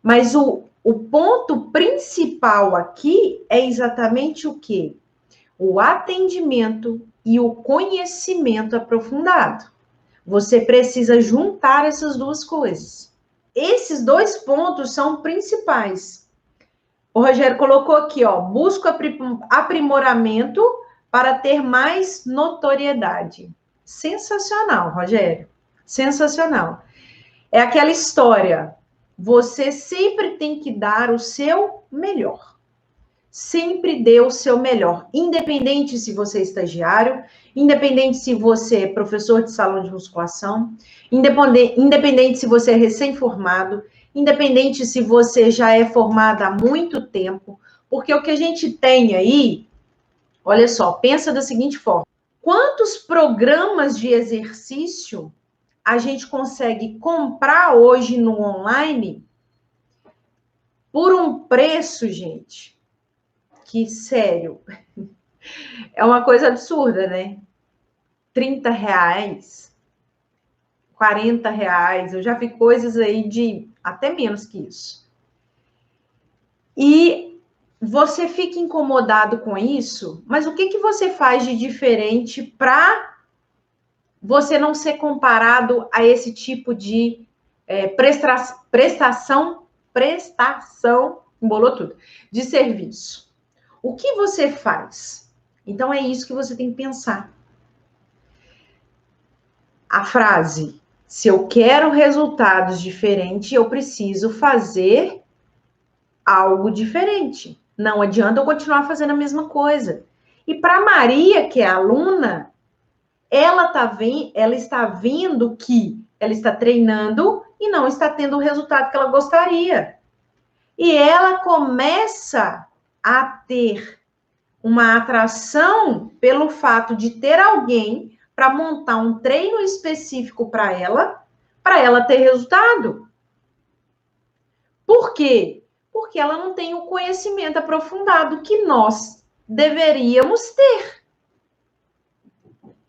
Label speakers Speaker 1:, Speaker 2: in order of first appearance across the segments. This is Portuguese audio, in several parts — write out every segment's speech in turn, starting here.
Speaker 1: Mas o ponto principal aqui é exatamente o quê? O atendimento e o conhecimento aprofundado. Você precisa juntar essas duas coisas. Esses dois pontos são principais. O Rogério colocou aqui, ó, busca aprimoramento para ter mais notoriedade. Sensacional, Rogério. Sensacional. É aquela história. Você sempre tem que dar o seu melhor. Sempre dê o seu melhor. Independente se você é estagiário, independente se você é professor de salão de musculação, independente se você é recém-formado, independente se você já é formado há muito tempo, porque o que a gente tem aí, olha só, pensa da seguinte forma: quantos programas de exercício a gente consegue comprar hoje no online por um preço, gente, que, sério, é uma coisa absurda, né? R$30, R$40, eu já vi coisas aí de até menos que isso. E você fica incomodado com isso, mas o que você faz de diferente para você não ser comparado a esse tipo de prestação, embolou tudo, de serviço? O que você faz? Então, é isso que você tem que pensar. A frase, se eu quero resultados diferentes, eu preciso fazer algo diferente. Não adianta eu continuar fazendo a mesma coisa. E para Maria, que é aluna, ela está vendo que ela está treinando e não está tendo o resultado que ela gostaria. E ela começa a ter uma atração pelo fato de ter alguém para montar um treino específico para ela ter resultado. Por quê? Porque ela não tem o conhecimento aprofundado que nós deveríamos ter.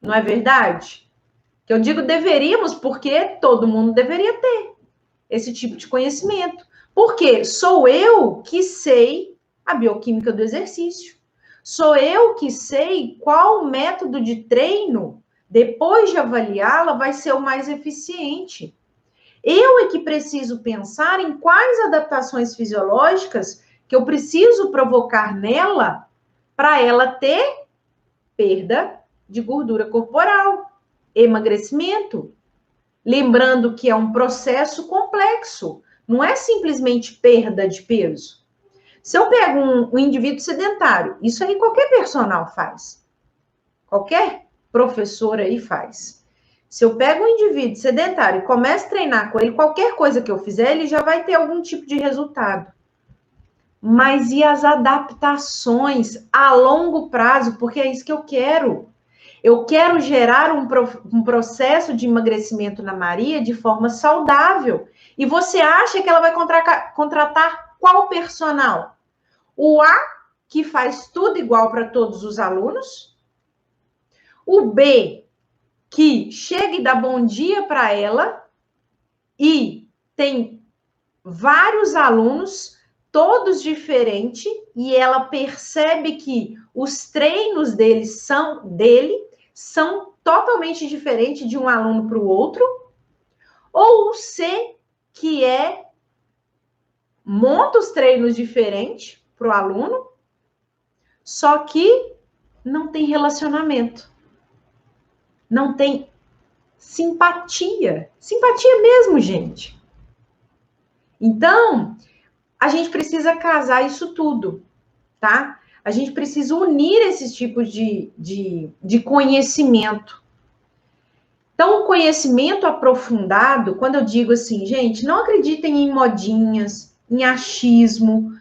Speaker 1: Não é verdade? Que eu digo deveríamos porque todo mundo deveria ter esse tipo de conhecimento. Porque sou eu que sei a bioquímica do exercício. Sou eu que sei qual método de treino, depois de avaliá-la, vai ser o mais eficiente. Eu é que preciso pensar em quais adaptações fisiológicas que eu preciso provocar nela para ela ter perda de gordura corporal, emagrecimento. Lembrando que é um processo complexo, não é simplesmente perda de peso. Se eu pego um indivíduo sedentário, isso aí qualquer personal faz. Qualquer professor aí faz. Se eu pego um indivíduo sedentário e começo a treinar com ele, qualquer coisa que eu fizer, ele já vai ter algum tipo de resultado. Mas e as adaptações a longo prazo? Porque é isso que eu quero. Eu quero gerar um processo de emagrecimento na Maria de forma saudável. E você acha que ela vai contratar qual personal? O A, que faz tudo igual para todos os alunos. O B, que chega e dá bom dia para ela. E tem vários alunos, todos diferentes, e ela percebe que os treinos dele são totalmente diferentes de um aluno para o outro. Ou o C, que monta os treinos diferentes para o aluno, só que não tem relacionamento. Não tem simpatia. Simpatia mesmo, gente. Então, a gente precisa casar isso tudo, tá? A gente precisa unir esses tipos de conhecimento. Então, o conhecimento aprofundado, quando eu digo assim, gente, não acreditem em modinhas, em achismo.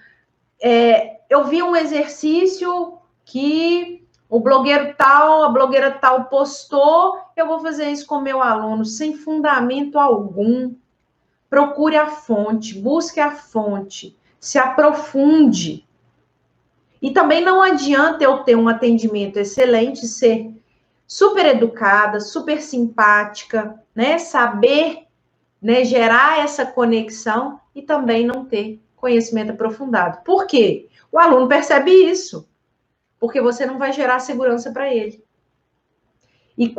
Speaker 1: Eu vi um exercício que o blogueiro tal, a blogueira tal postou, eu vou fazer isso com meu aluno, sem fundamento algum. Procure a fonte, busque a fonte, se aprofunde. E também não adianta eu ter um atendimento excelente, ser super educada, super simpática, né? Saber né, gerar essa conexão e também não ter conhecimento aprofundado. Por quê? O aluno percebe isso, porque você não vai gerar segurança para ele. E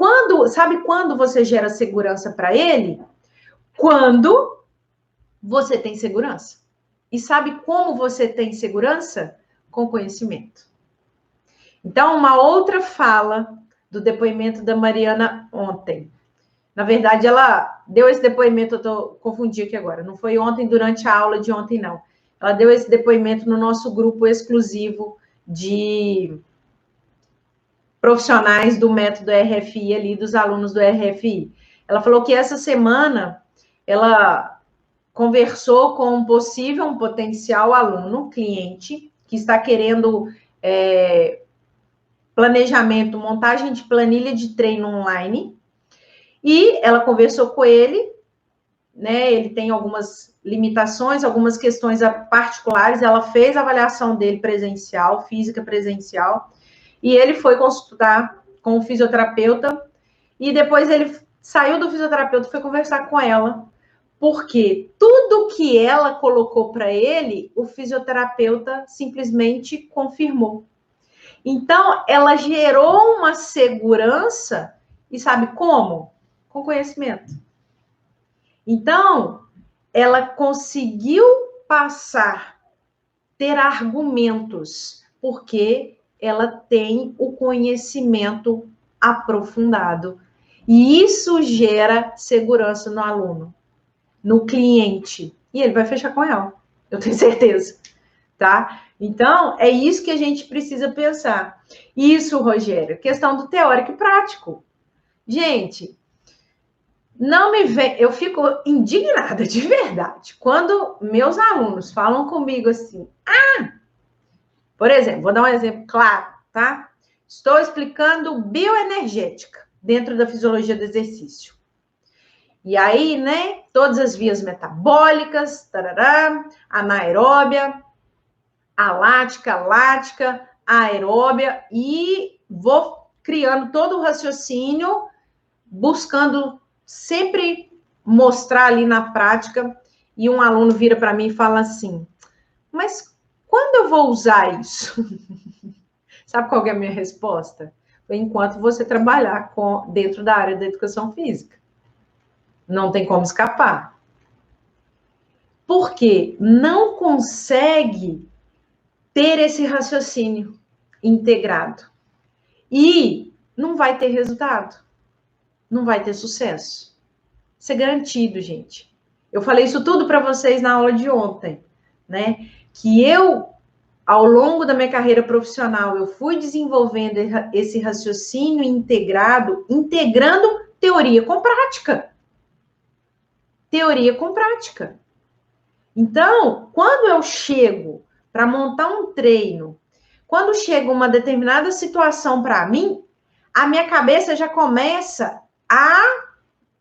Speaker 1: sabe quando você gera segurança para ele? Quando você tem segurança. E sabe como você tem segurança? Com conhecimento. Então, uma outra fala do depoimento da Mariana ontem. Na verdade, ela deu esse depoimento, eu tô confundi aqui agora. Não foi ontem, durante a aula de ontem, não. Ela deu esse depoimento no nosso grupo exclusivo de profissionais do método RFI ali, dos alunos do RFI. Ela falou que essa semana ela conversou com um potencial aluno, cliente, que está querendo planejamento, montagem de planilha de treino online, e ela conversou com ele, né? Ele tem algumas limitações, algumas questões particulares, ela fez a avaliação dele presencial, física presencial, e ele foi consultar com o fisioterapeuta, e depois ele saiu do fisioterapeuta e foi conversar com ela, porque tudo que ela colocou para ele, o fisioterapeuta simplesmente confirmou. Então, ela gerou uma segurança, e sabe como? Com conhecimento. Então, ela conseguiu passar, ter argumentos, porque ela tem o conhecimento aprofundado. E isso gera segurança no aluno, no cliente. E ele vai fechar com ela, eu tenho certeza, tá? Então, é isso que a gente precisa pensar. Isso, Rogério, questão do teórico e prático. Gente, não me vem, eu fico indignada de verdade quando meus alunos falam comigo assim: por exemplo, vou dar um exemplo claro, tá? Estou explicando bioenergética dentro da fisiologia do exercício. E aí, né, todas as vias metabólicas, tarará, anaeróbia, alática, lática, aeróbia, e vou criando todo o raciocínio, buscando sempre mostrar ali na prática, e um aluno vira para mim e fala assim: mas quando eu vou usar isso? Sabe qual é a minha resposta? Enquanto você trabalhar dentro da área da educação física. Não tem como escapar. Porque não consegue ter esse raciocínio integrado. E não vai ter resultado. Não vai ter sucesso. Isso é garantido, gente. Eu falei isso tudo para vocês na aula de ontem, né? Que eu, ao longo da minha carreira profissional, eu fui desenvolvendo esse raciocínio integrado, integrando teoria com prática. Teoria com prática. Então, quando eu chego para montar um treino, quando chega uma determinada situação para mim, a minha cabeça já começa a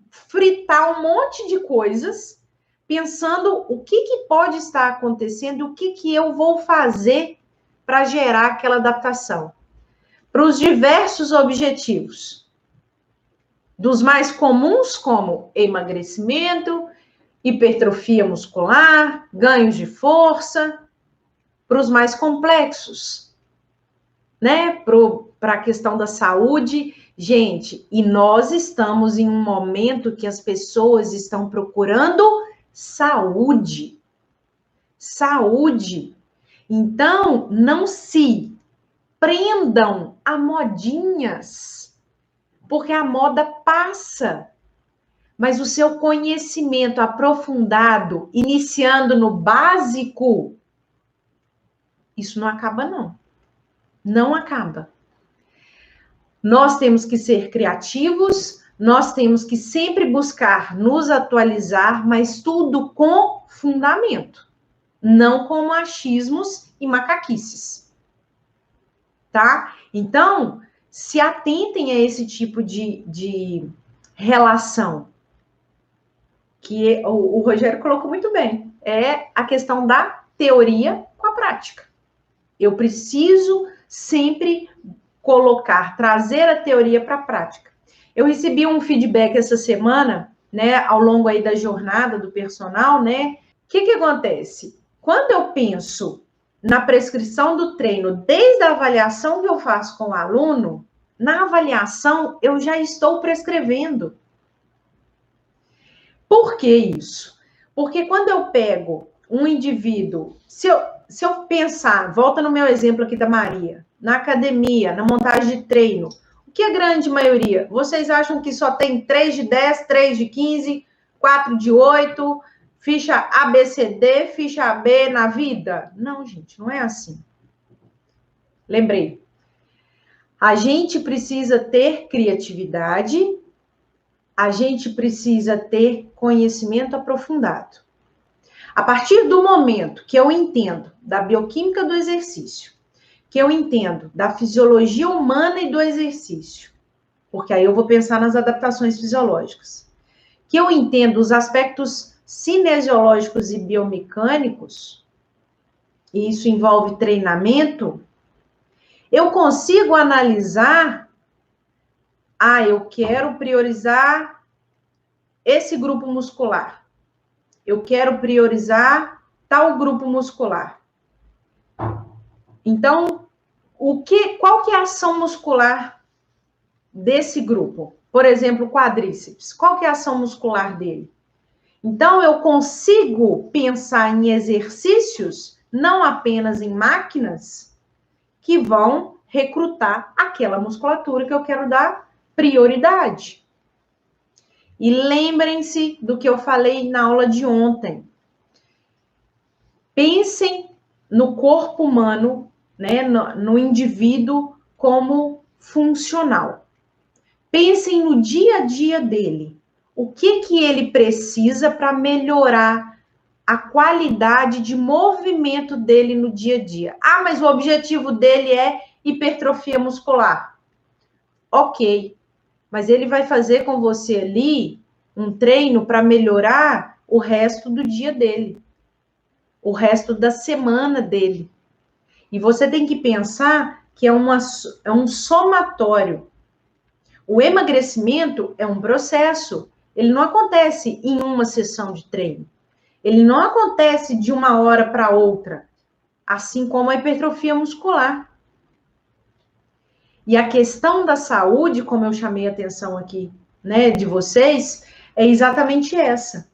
Speaker 1: fritar um monte de coisas, pensando o que pode estar acontecendo, o que eu vou fazer para gerar aquela adaptação. Para os diversos objetivos. Dos mais comuns, como emagrecimento, hipertrofia muscular, ganhos de força, para os mais complexos, né? Para a questão da saúde. Gente, e nós estamos em um momento que as pessoas estão procurando saúde. Saúde. Então, não se prendam a modinhas, porque a moda passa. Mas o seu conhecimento aprofundado, iniciando no básico, isso não acaba, não. Não acaba. Nós temos que ser criativos, nós temos que sempre buscar nos atualizar, mas tudo com fundamento, não com machismos e macaquices. Tá? Então, se atentem a esse tipo de relação, que o Rogério colocou muito bem, é a questão da teoria com a prática. Eu preciso sempre trazer a teoria para a prática. Eu recebi um feedback essa semana né, ao longo aí da jornada do personal, né? O que acontece? Quando eu penso na prescrição do treino, desde a avaliação que eu faço com o aluno, na avaliação eu já estou prescrevendo. Por que isso? Porque quando eu pego um indivíduo, se eu pensar, volta no meu exemplo aqui da Maria, na academia, na montagem de treino, o que a grande maioria? Vocês acham que só tem 3 de 10, 3 de 15, 4 de 8, ficha ABCD, ficha AB na vida? Não, gente, não é assim. Lembrei. A gente precisa ter criatividade, a gente precisa ter conhecimento aprofundado. A partir do momento que eu entendo da bioquímica do exercício, que eu entendo da fisiologia humana e do exercício, porque aí eu vou pensar nas adaptações fisiológicas, que eu entendo os aspectos cinesiológicos e biomecânicos, e isso envolve treinamento, eu consigo analisar, eu quero priorizar esse grupo muscular. Eu quero priorizar tal grupo muscular. Então, qual que é a ação muscular desse grupo? Por exemplo, quadríceps. Qual que é a ação muscular dele? Então, eu consigo pensar em exercícios, não apenas em máquinas, que vão recrutar aquela musculatura que eu quero dar prioridade. E lembrem-se do que eu falei na aula de ontem. Pensem no corpo humano, né, no indivíduo como funcional. Pensem no dia a dia dele. O que ele precisa para melhorar a qualidade de movimento dele no dia a dia. Mas o objetivo dele é hipertrofia muscular. Ok, mas ele vai fazer com você ali um treino para melhorar o resto do dia dele, o resto da semana dele. E você tem que pensar que é um somatório. O emagrecimento é um processo. Ele não acontece em uma sessão de treino. Ele não acontece de uma hora para outra, assim como a hipertrofia muscular. E a questão da saúde, como eu chamei a atenção aqui, né, de vocês, é exatamente essa.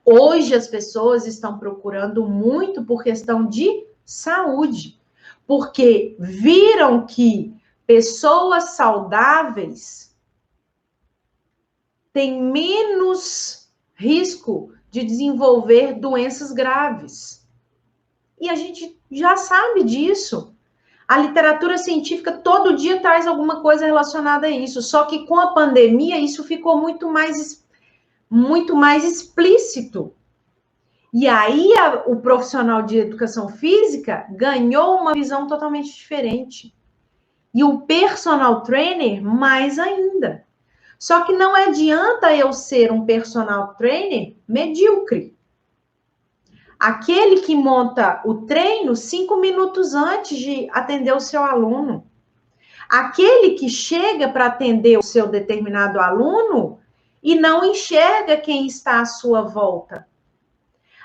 Speaker 1: Hoje as pessoas estão procurando muito por questão de saúde, porque viram que pessoas saudáveis têm menos risco de desenvolver doenças graves. E a gente já sabe disso. A literatura científica todo dia traz alguma coisa relacionada a isso, só que com a pandemia isso ficou muito mais explícito. E aí o profissional de educação física ganhou uma visão totalmente diferente. E o personal trainer mais ainda. Só que não adianta eu ser um personal trainer medíocre. Aquele que monta o treino 5 minutos antes de atender o seu aluno. Aquele que chega para atender o seu determinado aluno e não enxerga quem está à sua volta.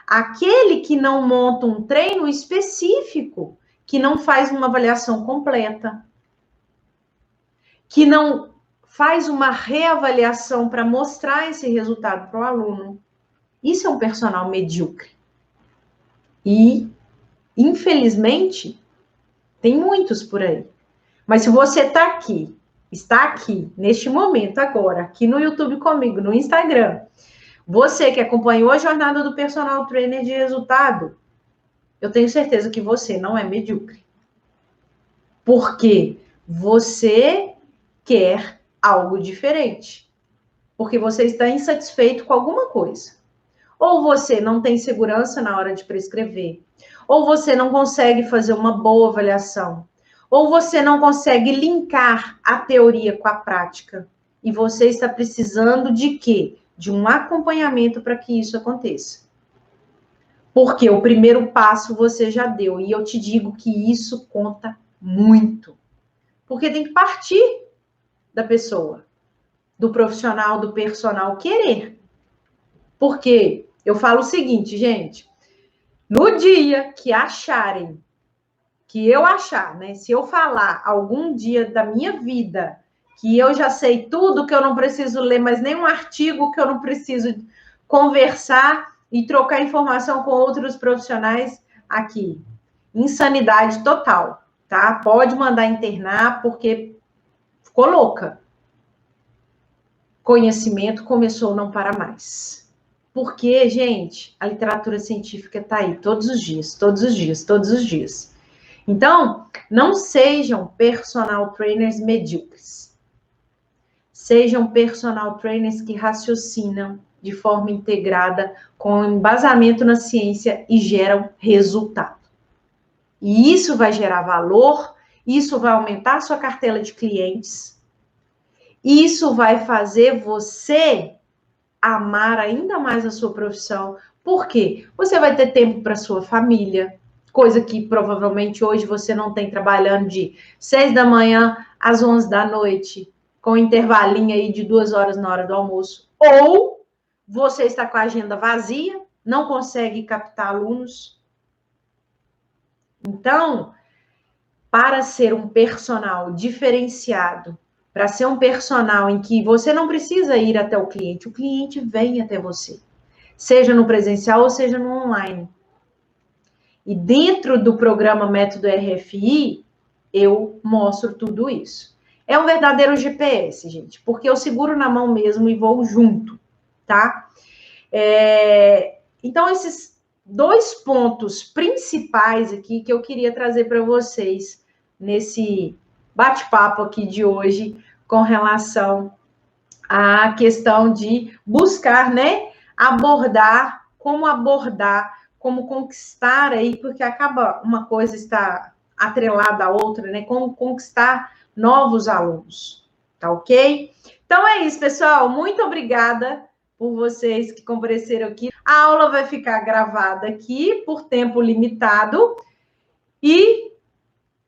Speaker 1: Aquele que não monta um treino específico, que não faz uma avaliação completa, que não faz uma reavaliação para mostrar esse resultado para o aluno. Isso é um personal medíocre. E, infelizmente, tem muitos por aí. Mas se você está aqui, neste momento agora, aqui no YouTube comigo, no Instagram, você que acompanhou a jornada do personal trainer de resultado, eu tenho certeza que você não é medíocre. Porque você quer algo diferente. Porque você está insatisfeito com alguma coisa. Ou você não tem segurança na hora de prescrever. Ou você não consegue fazer uma boa avaliação. Ou você não consegue linkar a teoria com a prática. E você está precisando de quê? De um acompanhamento para que isso aconteça. Porque o primeiro passo você já deu. E eu te digo que isso conta muito. Porque tem que partir da pessoa, do profissional, do personal querer. Porque eu falo o seguinte, gente, no dia que acharem, que eu achar, né? Se eu falar algum dia da minha vida que eu já sei tudo, que eu não preciso ler mais nenhum artigo, que eu não preciso conversar e trocar informação com outros profissionais aqui. Insanidade total, tá? Pode mandar internar, porque ficou louca. Conhecimento começou a não parar mais. Porque, gente, a literatura científica está aí todos os dias, todos os dias, todos os dias. Então, não sejam personal trainers medíocres. Sejam personal trainers que raciocinam de forma integrada, com embasamento na ciência e geram resultado. E isso vai gerar valor, isso vai aumentar a sua cartela de clientes, isso vai fazer você amar ainda mais a sua profissão. Por quê? Você vai ter tempo para sua família, coisa que provavelmente hoje você não tem, trabalhando de 6 da manhã às 11 da noite, com intervalinho aí de 2 horas na hora do almoço. Ou você está com a agenda vazia, não consegue captar alunos. Então, para ser um personal diferenciado, para ser um personal em que você não precisa ir até o cliente vem até você, seja no presencial ou seja no online. E dentro do programa Método RFI, eu mostro tudo isso. É um verdadeiro GPS, gente, porque eu seguro na mão mesmo e vou junto, tá? Então, esses 2 pontos principais aqui que eu queria trazer para vocês nesse bate-papo aqui de hoje com relação à questão de buscar, né, como conquistar aí, porque acaba uma coisa está atrelada à outra, né, como conquistar novos alunos, tá ok? Então é isso, pessoal, muito obrigada por vocês que compareceram aqui. A aula vai ficar gravada aqui por tempo limitado e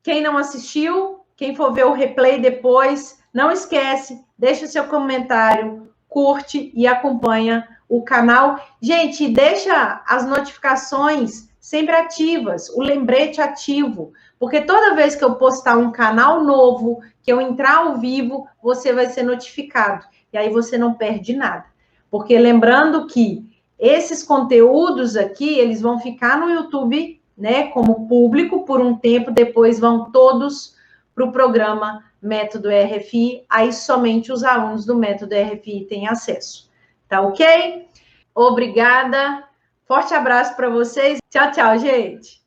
Speaker 1: quem não assistiu, quem for ver o replay depois, não esquece, deixa o seu comentário, curte e acompanha o canal. Gente, deixa as notificações sempre ativas, o lembrete ativo, porque toda vez que eu postar um canal novo, que eu entrar ao vivo, você vai ser notificado. E aí você não perde nada. Porque lembrando que esses conteúdos aqui, eles vão ficar no YouTube, né, como público por um tempo, depois vão todos para o programa Método RFI, aí somente os alunos do Método RFI têm acesso. Tá ok? Obrigada, forte abraço para vocês. Tchau, tchau, gente!